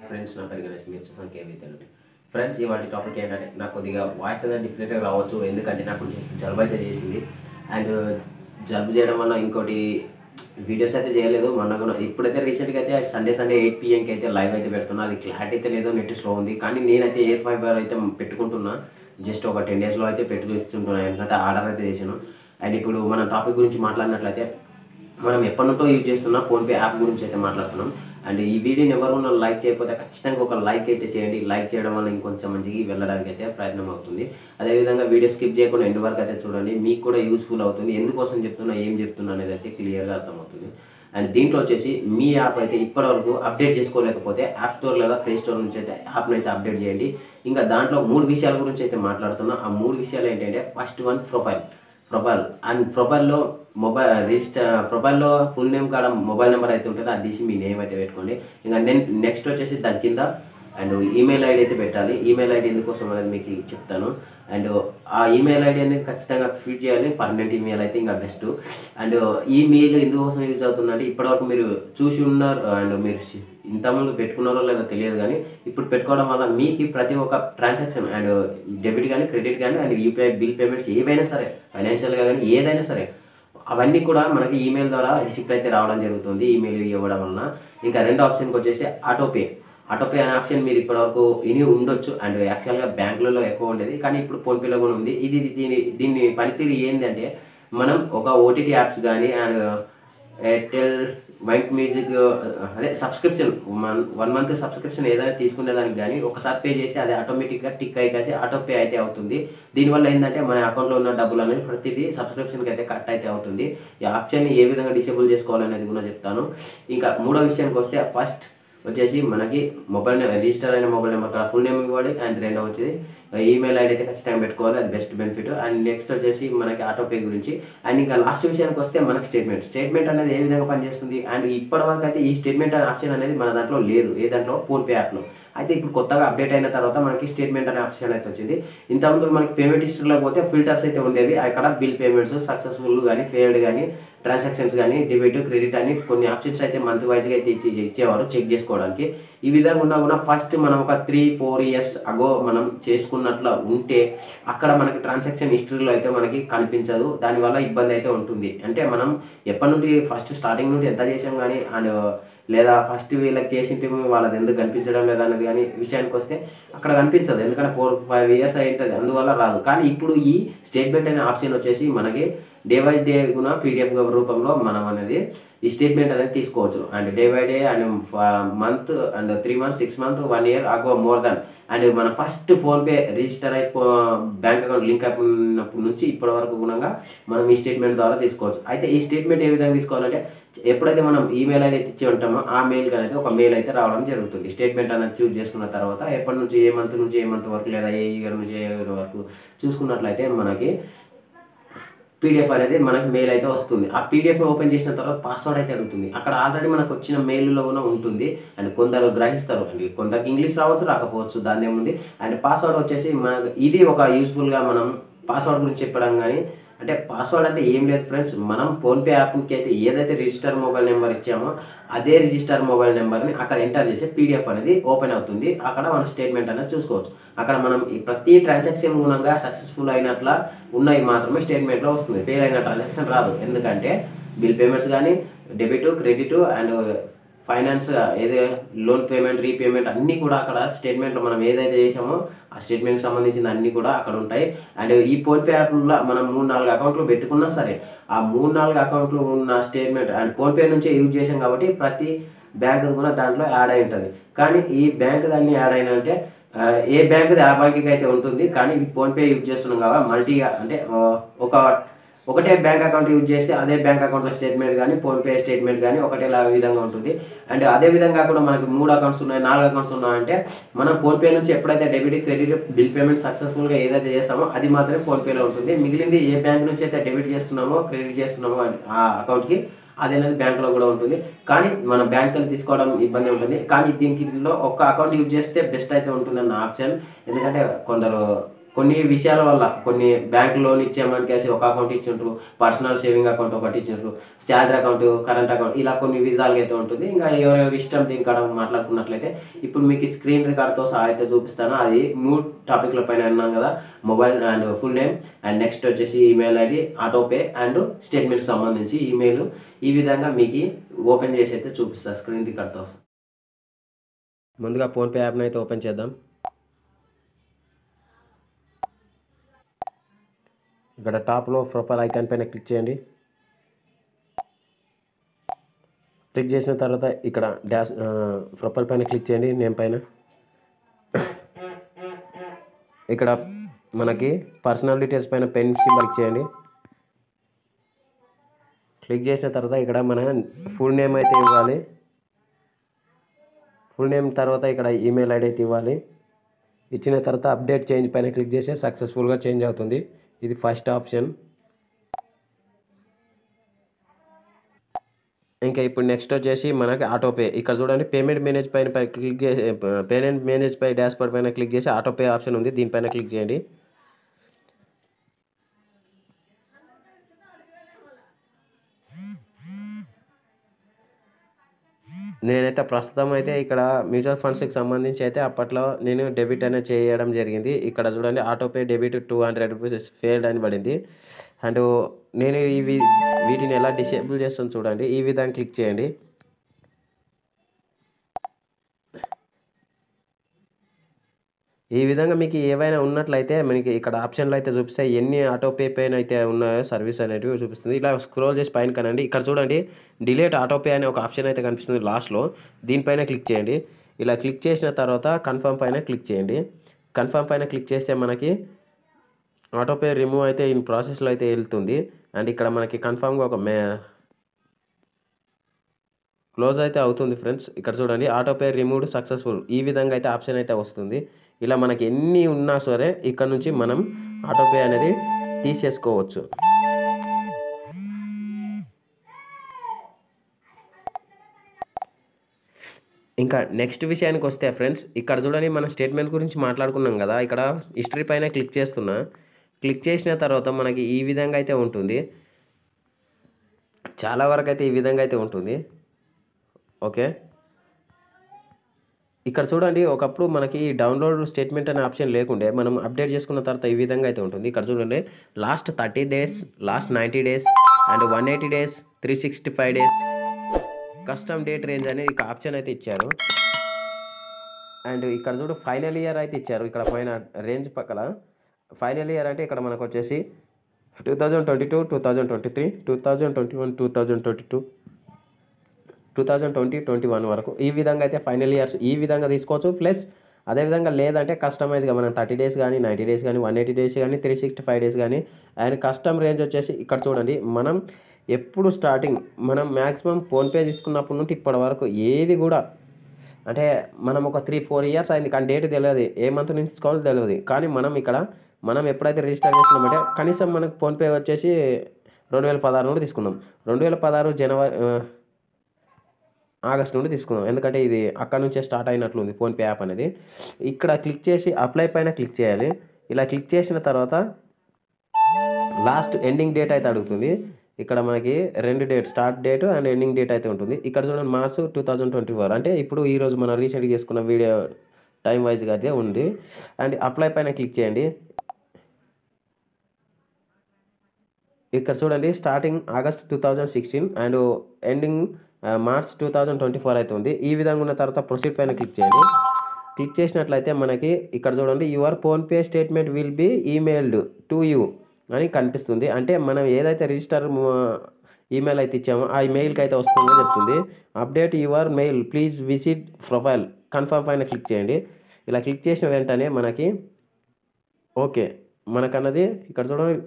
Friends నా పేరు గణేష్ మీరు చూసాను కేవీ తెలుగు ఫ్రెండ్స్ ఇవాటి టాపిక్ ఏంటంటే నాకు కొద్దిగా వాయిస్ అనేది డిఫరెంట్గా రావచ్చు ఎందుకంటే నాకు జలుబు అయితే చేసింది అండ్ జలుబు చేయడం వల్ల ఇంకోటి వీడియోస్ అయితే చేయలేదు మొన్న కూడా ఇప్పుడైతే రీసెంట్గా అయితే సండే 8 PM అయితే లైవ్ అయితే పెడుతున్నా అది క్లారిటీ అయితే లేదో నెట్ స్లో ఉంది కానీ నేనైతే ఎయిర్ ఫైబర్ అయితే పెట్టుకుంటున్నా జస్ట్ ఒక 10 daysలో అయితే పెట్టుకుంటున్నాను ఎందుకంటే ఆర్డర్ అయితే చేశాను అండ్ ఇప్పుడు మన టాపిక్ గురించి మాట్లాడినట్లయితే మనం ఎప్పటి నుండో యూజ్ చేస్తున్న ఫోన్పే యాప్ గురించి అయితే మాట్లాడుతున్నాం అండ్ ఈ వీడియోని ఎవరు లైక్ చేయకపోతే ఖచ్చితంగా ఒక లైక్ అయితే చేయండి లైక్ చేయడం వల్ల ఇంకొంచెం మంచిగా వెళ్ళడానికి అయితే ప్రయత్నం అవుతుంది అదేవిధంగా వీడియో స్కిప్ చేయకుండా ఎండ్ వరకు అయితే చూడండి మీకు కూడా యూస్ఫుల్ అవుతుంది ఎందుకోసం చెప్తున్నా ఏం చెప్తున్నా అనేది అయితే క్లియర్గా అర్థమవుతుంది అండ్ దీంట్లో వచ్చేసి మీ యాప్ అయితే ఇప్పటివరకు అప్డేట్ చేసుకోలేకపోతే యాప్ స్టోర్ లేదా ప్లే స్టోర్ నుంచి అయితే యాప్ని అయితే అప్డేట్ చేయండి ఇంకా దాంట్లో 3 విషయాల గురించి అయితే మాట్లాడుతున్నా ఆ 3 విషయాలు ఏంటంటే ఫస్ట్ వన్ ప్రొఫైల్ అండ్ ప్రొఫైల్లో ప్రొఫైల్లో ఫుల్ నేమ్ కాడ మొబైల్ నెంబర్ అయితే ఉంటుంది అది తీసి మీ నేమ్ అయితే పెట్టుకోండి ఇంకా నెక్స్ట్ వచ్చేసి దాని కింద అండ్ ఈమెయిల్ ఐడి అయితే పెట్టాలి ఈమెయిల్ ఐడి ఎందుకోసం అనేది మీకు చెప్తాను అండ్ ఆ ఈమెయిల్ ఐడి అనేది ఖచ్చితంగా ఫిట్ చేయాలి పర్మనెంట్ ఈమెయిల్ అయితే ఇంకా బెస్ట్ అండ్ ఈ మెయిల్ ఎందుకోసం యూజ్ అవుతుందంటే ఇప్పటివరకు మీరు చూసి ఉన్నారు అండ్ మీరు ఇంతకుముందు పెట్టుకున్నారో లేదో తెలియదు కానీ ఇప్పుడు పెట్టుకోవడం వల్ల మీకు ప్రతి ఒక్క ట్రాన్సాక్షన్ అండ్ డెబిట్ కానీ క్రెడిట్ కానీ అండ్ యూపీఐ బిల్ పేమెంట్స్ ఏవైనా సరే ఫైనాన్షియల్గా కానీ ఏదైనా సరే అవన్నీ కూడా మనకి ఈమెయిల్ ద్వారా రిసిప్ట్ అయితే రావడం జరుగుతుంది ఈమెయిల్ ఇవ్వడం వలన ఇంకా రెండో ఆప్షన్కి వచ్చేసి ఆటోపే అనే ఆప్షన్ మీరు ఇప్పటివరకు ఇని ఉండొచ్చు అండ్ యాక్చువల్గా బ్యాంకులలో ఎక్కువ ఉండేది కానీ ఇప్పుడు ఫోన్పేలో కూడా ఉంది దీన్ని పనితీరు ఏంటంటే మనం ఒక ఓటీటీ యాప్స్ కానీ అండ్ ఎయిర్టెల్ వైట్ మ్యూజిక్ అదే సబ్స్క్రిప్షన్ 1 month సబ్స్క్రిప్షన్ ఏదైనా తీసుకునే దానికి కానీ ఒకసారి పే చేసి అది ఆటోమేటిక్గా టిక్ అయ్యేసి ఆటో పే అయితే అవుతుంది దీనివల్ల ఏంటంటే మన అకౌంట్లో ఉన్న డబ్బులు అనేది ప్రతిదీ సబ్స్క్రిప్షన్కి అయితే కట్ అయితే అవుతుంది ఈ ఆప్షన్ని ఏ విధంగా డిసేబుల్ చేసుకోవాలనేది కూడా చెప్తాను ఇంకా మూడో విషయానికి వస్తే ఫస్ట్ వచ్చేసి మనకి రిజిస్టర్ అయిన మొబైల్ నెంబర్ ఫుల్ నేమ్ ఇవ్వాలి అండ్ రెండో వచ్చేసి ఈమెయిల్ ఐడి అయితే ఖచ్చితంగా పెట్టుకోవాలి అది బెస్ట్ బెనిఫిట్ అండ్ నెక్స్ట్ వచ్చేసి మనకి ఆటోపే గురించి అండ్ ఇంకా లాస్ట్ విషయానికి వస్తే మనకి స్టేట్మెంట్ అనేది ఏ విధంగా పనిచేస్తుంది అండ్ ఇప్పటివరకు అయితే ఈ స్టేట్మెంట్ అనే ఆప్షన్ అనేది మన దాంట్లో లేదు ఏ దాంట్లో ఫోన్పే యాప్లో అయితే ఇప్పుడు కొత్తగా అప్డేట్ అయిన తర్వాత మనకి స్టేట్మెంట్ అనే ఆప్షన్ అయితే వచ్చింది ఇంతకుముందు మనకి పేమెంట్ హిస్టరీలో పోతే ఫిల్టర్స్ అయితే ఉండేవి అక్కడ బిల్ పేమెంట్స్ సక్సెస్ఫుల్ కానీ ఫెయిల్డ్ కానీ ట్రాన్సాక్షన్స్ కానీ డెబిట్ క్రెడిట్ అని కొన్ని ఆప్షన్స్ అయితే మంత్ వైజ్గా అయితే ఇచ్చేవారు చెక్ చేసుకోవడానికి ఈ విధంగా ఉన్నా కూడా ఫస్ట్ మనం ఒక 3-4 years అగో మనం చేసుకున్నట్లు ఉంటే అక్కడ మనకి ట్రాన్సాక్షన్ హిస్టరీలో అయితే మనకి కనిపించదు దానివల్ల ఇబ్బంది అయితే ఉంటుంది అంటే మనం ఎప్పటి నుండి ఫస్ట్ స్టార్టింగ్ నుండి ఎంత చేసాం కానీ అండ్ లేదా ఫస్ట్ వీళ్ళకి చేసింటే వాళ్ళది ఎందుకు కనిపించడం లేదా అనేది కానీ విషయానికి వస్తే అక్కడ కనిపించదు ఎందుకంటే 4-5 years అవుతుంది అందువల్ల రాదు కానీ ఇప్పుడు ఈ స్టేట్మెంట్ అనే ఆప్షన్ వచ్చేసి మనకి డే బై డే కూడా పీడిఎఫ్ రూపంలో మనం అనేది ఈ స్టేట్మెంట్ అనేది తీసుకోవచ్చు and day by day and month and 3 months 6 months 1 year అగో మోర్ దాన్ అండ్ మన first PhonePe register bank account link అయినప్పటి నుంచి ఇప్పటి వరకు గుణంగా మనం ఈ స్టేట్మెంట్ ద్వారా తీసుకోవచ్చు అయితే ఈ స్టేట్మెంట్ ఏ విధంగా తీసుకోవాలంటే ఎప్పుడైతే మనం ఈమెయిల్ అయితే ఇచ్చి ఉంటామో ఆ మెయిల్ అనేది ఒక మెయిల్ అయితే రావడం జరుగుతుంది స్టేట్మెంట్ అనేది చూస్ చేసుకున్న తర్వాత ఎప్పటి నుంచి ఏ మంత్ వరకు లేదా ఏ ఇయర్ నుంచి ఏ ఇయర్ వరకు చూసుకున్నట్లయితే మనకి పీడిఎఫ్ అనేది మనకి మెయిల్ అయితే వస్తుంది ఆ పీడిఎఫ్ని ఓపెన్ చేసిన తర్వాత పాస్వర్డ్ అయితే అడుగుతుంది అక్కడ ఆల్రెడీ మనకు వచ్చిన మెయిల్లో కూడా ఉంటుంది అండ్ కొందరు గ్రహిస్తారు అండి కొందరికి ఇంగ్లీష్ రావచ్చు రాకపోవచ్చు దాని ఏముంది అండ్ పాస్వర్డ్ వచ్చేసి మనకు ఇది ఒక యూస్ఫుల్గా మనం పాస్వర్డ్ గురించి చెప్పడం కానీ అంటే పాస్వర్డ్ అంటే ఏం లేదు ఫ్రెండ్స్ మనం ఫోన్పే యాప్కి అయితే ఏదైతే రిజిస్టర్ మొబైల్ నెంబర్ ఇచ్చామో అదే రిజిస్టర్ మొబైల్ నెంబర్ని అక్కడ ఎంటర్ చేసి పీడిఎఫ్ అనేది ఓపెన్ అవుతుంది అక్కడ మన స్టేట్మెంట్ అనేది చూసుకోవచ్చు అక్కడ మనం ప్రతి ట్రాన్సాక్షన్ గుణంగా సక్సెస్ఫుల్ అయినట్ల ఉన్నాయి మాత్రమే స్టేట్మెంట్లో వస్తుంది ఫెయిల్ అయిన ట్రాన్సాక్షన్ రాదు ఎందుకంటే బిల్ పేమెంట్స్ కానీ డెబిట్ క్రెడిట్ అండ్ ఫైనాన్స్ ఏదో లోన్ పేమెంట్ రీపేమెంట్ అన్నీ కూడా అక్కడ స్టేట్మెంట్లో మనం ఏదైతే చేసామో ఆ స్టేట్మెంట్కి సంబంధించిన అన్నీ కూడా అక్కడ ఉంటాయి అండ్ ఈ ఫోన్పే యాప్లో మనం 3-4 అకౌంట్లు పెట్టుకున్నా సరే ఆ 3-4 అకౌంట్లు ఉన్న స్టేట్మెంట్ అండ్ ఫోన్పే నుంచే యూజ్ చేసాం కాబట్టి ప్రతి బ్యాంక్ కూడా దాంట్లో యాడ్ అయి ఉంటుంది కానీ ఈ బ్యాంక్ దాన్ని యాడ్ అయినంటే ఏ బ్యాంక్ది ఆ బ్యాంక్కి అయితే ఉంటుంది కానీ ఈ ఫోన్పే యూజ్ చేస్తున్నాం కాబట్టి మల్టీగా అంటే ఒకటే బ్యాంక్ అకౌంట్ యూజ్ చేసి అదే బ్యాంక్ అకౌంట్లో స్టేట్మెంట్ కానీ ఫోన్పే స్టేట్మెంట్ కానీ ఒకటేలా విధంగా ఉంటుంది అండ్ అదే విధంగా కూడా మనకి 3 అకౌంట్స్ ఉన్నాయి 4 అకౌంట్స్ ఉన్నాయంటే మనం ఫోన్పే నుంచి ఎప్పుడైతే డెబిట్ క్రెడిట్ బిల్ పేమెంట్ సక్సెస్ఫుల్గా ఏదైతే చేస్తామో అది మాత్రమే ఫోన్పేలో ఉంటుంది మిగిలింది ఏ బ్యాంక్ నుంచి అయితే డెబిట్ చేస్తున్నామో క్రెడిట్ చేస్తున్నామో ఆ అకౌంట్కి అదేనేది బ్యాంకులో కూడా ఉంటుంది కానీ మనం బ్యాంకులు తీసుకోవడం ఇబ్బంది ఉంటుంది కానీ దీనిలో ఒక్క అకౌంట్ యూజ్ చేస్తే బెస్ట్ అయితే ఉంటుందన్న ఆప్షన్ ఎందుకంటే కొన్ని విషయాల వల్ల కొన్ని బ్యాంక్ లోన్ ఇచ్చామనికేసి ఒక అకౌంట్ ఇచ్చిండ్రు, పర్సనల్ సేవింగ్ అకౌంట్ ఒకటి ఇచ్చిండ్రు, శాలరీ అకౌంట్, కరెంట్ అకౌంట్, ఇలా కొన్ని విధాలుగా అయితే ఉంటుంది. ఇంకా ఎవరెవరి ఇష్టం దీనికాడ మాట్లాడుకున్నట్లయితే ఇప్పుడు మీకు స్క్రీన్ రికార్డ్తో సహా అయితే చూపిస్తాను. అది 3 టాపిక్ల పైన అన్నాం కదా, mobile and full name and next వచ్చేసి email ID, autopay and statement సంబంధించి ఈమెయిల్, ఈ విధంగా మీకు ఓపెన్ చేసి అయితే చూపిస్తాను స్క్రీన్ రికార్డ్తో. ముందుగా ఫోన్పే యాప్ని అయితే ఓపెన్ చేద్దాం. ఇక్కడ టాప్లో ప్రొఫైల్ ఐకాన్ పైన క్లిక్ చేయండి. క్లిక్ చేసిన తర్వాత ఇక్కడ డాష్ ప్రొఫైల్ పైన క్లిక్ చేయండి, నేమ్ పైన. ఇక్కడ మనకి పర్సనల్ డీటెయిల్స్ పైన పెన్ సింబల్ క్లిక్ చేయండి. క్లిక్ చేసిన తర్వాత ఇక్కడ మన ఫుల్ నేమ్ అయితే ఇవ్వాలి. ఫుల్ నేమ్ తర్వాత ఇక్కడ ఈమెయిల్ ఐడి అయితే ఇవ్వాలి. ఇచ్చిన తర్వాత అప్డేట్ చేంజ్ పైన క్లిక్ చేస్తే సక్సెస్ఫుల్గా చేంజ్ అవుతుంది. ఇది ఫస్ట్ ఆప్షన్. ఇంకా ఇప్పుడు నెక్స్ట్ వచ్చేసి మనకి ఆటోపే. ఇక్కడ చూడండి పేమెంట్ మేనేజ్ పైన క్లిక్ చేసి పేమెంట్ మేనేజ్ పై డాష్బోర్డ్ పైన క్లిక్ చేసి ఆటోపే ఆప్షన్ ఉంది, దీనిపైన క్లిక్ చేయండి. నేనైతే ప్రస్తుతం అయితే ఇక్కడ మ్యూచువల్ ఫండ్స్కి సంబంధించి అయితే అప్పట్లో నేను డెబిట్ అనేది చేయడం జరిగింది. ఇక్కడ చూడండి ఆటోపే డెబిట్ 200 రూపీస్ ఫెయిల్డ్ అని పడింది. అండ్ నేను వీటిని ఎలా డిసేబుల్ చేస్తాను చూడండి, ఈ విధంగా క్లిక్ చేయండి. ఈ విధంగా మీకు ఏవైనా ఉన్నట్లయితే మనకి ఇక్కడ ఆప్షన్లు అయితే చూపిస్తాయి, ఎన్ని ఆటోపే పైన అయితే ఉన్నాయో సర్వీస్ అనేటివి చూపిస్తుంది. ఇలా స్క్రోల్ చేసి పైన కనండి, ఇక్కడ చూడండి డిలీట్ ఆటోపే అనే ఒక ఆప్షన్ అయితే కనిపిస్తుంది లాస్ట్లో, దీనిపైన క్లిక్ చేయండి. ఇలా క్లిక్ చేసిన తర్వాత కన్ఫర్మ్ పైన క్లిక్ చేయండి. కన్ఫర్మ్ పైన క్లిక్ చేస్తే మనకి ఆటోపే రిమూవ్ అయితే ఇన్ ప్రాసెస్లో అయితే వెళ్తుంది. అండ్ ఇక్కడ మనకి కన్ఫర్మ్గా ఒక క్లోజ్ అయితే అవుతుంది ఫ్రెండ్స్. ఇక్కడ చూడండి ఆటోపే రిమూవ్డ్ సక్సెస్ఫుల్, ఈ విధంగా అయితే ఆప్షన్ అయితే వస్తుంది. ఇలా మనకి ఎన్ని ఉన్నా సరే ఇక్కడ నుంచి మనం ఆటోపే అనేది తీసేసుకోవచ్చు. ఇంకా నెక్స్ట్ విషయానికి వస్తే ఫ్రెండ్స్, ఇక్కడ చూడండి మన స్టేట్మెంట్ గురించి మాట్లాడుకున్నాం కదా, ఇక్కడ హిస్టరీ పైన క్లిక్ చేస్తున్నా. క్లిక్ చేసిన తర్వాత మనకి ఈ విధంగా అయితే ఉంటుంది, చాలా వరకు అయితే ఈ విధంగా అయితే ఉంటుంది. ఓకే, ఇక్కడ చూడండి ఒకప్పుడు మనకి డౌన్లోడ్ స్టేట్మెంట్ అనే ఆప్షన్ లేకుండే, మనం అప్డేట్ చేసుకున్న తర్వాత ఈ విధంగా అయితే ఉంటుంది. ఇక్కడ చూడండి last 30 days, last 90 days and 180 days, 365 days, custom date range అనేది ఇక ఆప్షన్ అయితే ఇచ్చారు. అండ్ ఇక్కడ చూడు ఫైనల్ ఇయర్ అయితే ఇచ్చారు. ఇక్కడ పైన రేంజ్ పక్కన ఫైనల్ ఇయర్ అంటే ఇక్కడ మనకు వచ్చేసి 2022, 2023, 2021, 2022, 2020, 2021 వరకు ఈ విధంగా అయితే ఫైనల్ ఇయర్స్ ఈ విధంగా తీసుకోవచ్చు. ప్లస్ అదేవిధంగా లేదంటే కస్టమైజ్గా మనం 30 డేస్ కానీ, 90 డేస్ కానీ, 180 డేస్ కానీ, 365 డేస్ కానీ. అండ్ కస్టమ్ రేంజ్ వచ్చేసి ఇక్కడ చూడండి మనం ఎప్పుడు స్టార్టింగ్ మనం మ్యాక్సిమం ఫోన్పే తీసుకున్నప్పటి నుండి ఇప్పటి వరకు ఏది కూడా అంటే మనం ఒక 3-4 ఇయర్స్ అయింది కానీ డేట్ తెలియదు, ఏ మంత్ నుంచి తీసుకోవాలో తెలియదు. కానీ మనం ఎప్పుడైతే రిజిస్టర్ చేసుకున్నామంటే కనీసం మనకు ఫోన్పే వచ్చేసి 2016 నుండి తీసుకున్నాం. 2016 ఆగస్ట్ నుండి తీసుకున్నాం, ఎందుకంటే ఇది అక్కడ నుంచే స్టార్ట్ అయినట్లుంది ఫోన్పే యాప్ అనేది. ఇక్కడ క్లిక్ చేసి అప్లై పైన క్లిక్ చేయాలి. ఇలా క్లిక్ చేసిన తర్వాత లాస్ట్ ఎండింగ్ డేట్ అయితే అడుగుతుంది. ఇక్కడ మనకి 2 date, start date and ending date అయితే ఉంటుంది. ఇక్కడ చూడండి మార్చ్ 2024 అంటే ఇప్పుడు ఈరోజు మనం రీసెంట్గా చేసుకున్న వీడియో టైం వైజ్గా అయితే ఉంది. అండ్ అప్లై పైన క్లిక్ చేయండి. ఇక్కడ చూడండి starting August 2016 and ending March 2024 అయితే ఉంది. ఈ విధంగా ఉన్న తర్వాత ప్రొసీడ్ పైన క్లిక్ చేయండి. క్లిక్ చేసినట్లయితే మనకి ఇక్కడ చూడండి your PhonePe statement will be emailed to you అని కనిపిస్తుంది. అంటే మనం ఏదైతే రిజిస్టర్ ఈమెయిల్ అయితే ఇచ్చామో ఆ మెయిల్కి అయితే వస్తుందో చెప్తుంది. Update your mail please visit profile, confirm పైన క్లిక్ చేయండి. ఇలా క్లిక్ చేసిన వెంటనే మనకి ఓకే మనకన్నది ఇక్కడ చూడండి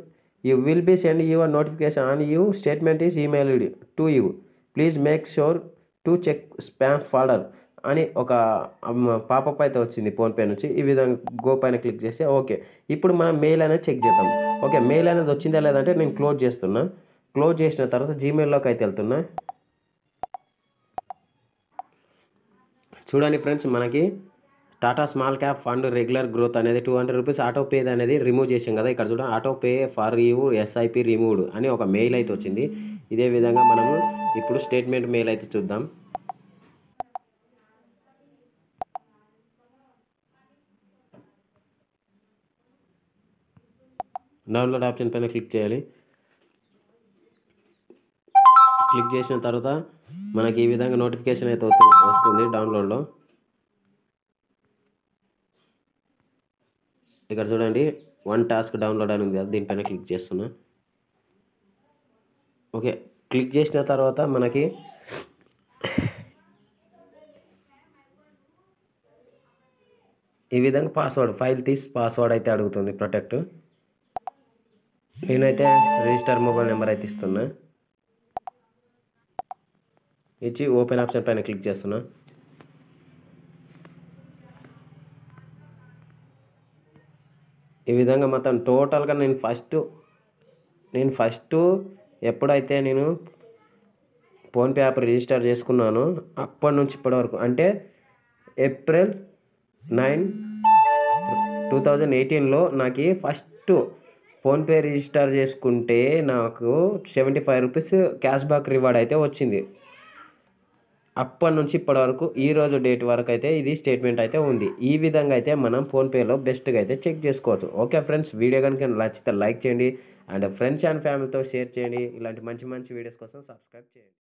you will be send your notification on you statement is emailed to you please make sure to check spam folder అని ఒక పాపప్ అయితే వచ్చింది ఫోన్పే నుంచి. ఈ విధంగా గో పైన క్లిక్ చేస్తే ఓకే. ఇప్పుడు మనం మెయిల్ అనేది చెక్ చేద్దాం. ఓకే మెయిల్ అనేది వచ్చిందా లేదంటే నేను క్లోజ్ చేస్తున్నా. క్లోజ్ చేసిన తర్వాత జీమెయిల్లోకి అయితే వెళ్తున్నా. చూడండి ఫ్రెండ్స్ మనకి Tata small cap fund regular growth అనేది 200 రూపీస్ ఆటో పే అనేది రిమూవ్ చేసాం కదా. ఇక్కడ చూడండి auto pay for you SIP removed అని ఒక మెయిల్ అయితే వచ్చింది. ఇదే విధంగా మనము ఇప్పుడు స్టేట్మెంట్ మెయిల్ అయితే చూద్దాం. డౌన్లోడ్ ఆప్షన్ పైన క్లిక్ చేయాలి. క్లిక్ చేసిన తర్వాత మనకి ఈ విధంగా నోటిఫికేషన్ అయితే వస్తుంది డౌన్లోడ్లో. ఇక్కడ చూడండి 1 టాస్క్ డౌన్లోడ్ అని ఉంది కదా, దీనిపైన క్లిక్ చేస్తున్నా. ఓకే, క్లిక్ చేసిన తర్వాత మనకి ఈ విధంగా ఫైల్ పాస్వర్డ్ అయితే అడుగుతుంది ప్రొటెక్ట్. నేనైతే రిజిస్టర్ మొబైల్ నెంబర్ అయితే ఇస్తున్నా. ఇచ్చి ఓపెన్ ఆప్షన్ పైన క్లిక్ చేస్తున్నా. ఈ విధంగా మొత్తం టోటల్గా నేను ఫస్ట్ ఎప్పుడైతే నేను ఫోన్పే యాప్ రిజిస్టర్ చేసుకున్నానో అప్పటి నుంచి ఇప్పటి వరకు అంటే ఏప్రిల్ 9, 2018లో నాకు ఫస్ట్ ఫోన్పే రిజిస్టర్ చేసుకుంటే నాకు 75 రూపీస్ క్యాష్ బ్యాక్ రివార్డ్ అయితే వచ్చింది. అప్పటి నుంచి ఇప్పటి వరకు ఈరోజు డేట్ వరకు అయితే ఇది స్టేట్మెంట్ అయితే ఉంది. ఈ విధంగా అయితే మనం ఫోన్పేలో బెస్ట్గా అయితే చెక్ చేసుకోవచ్చు. ఓకే ఫ్రెండ్స్, వీడియో కనుక నచ్చితే లైక్ చేయండి అండ్ ఫ్రెండ్స్ అండ్ ఫ్యామిలీతో షేర్ చేయండి. ఇలాంటి మంచి వీడియోస్ కోసం సబ్స్క్రైబ్ చేయండి.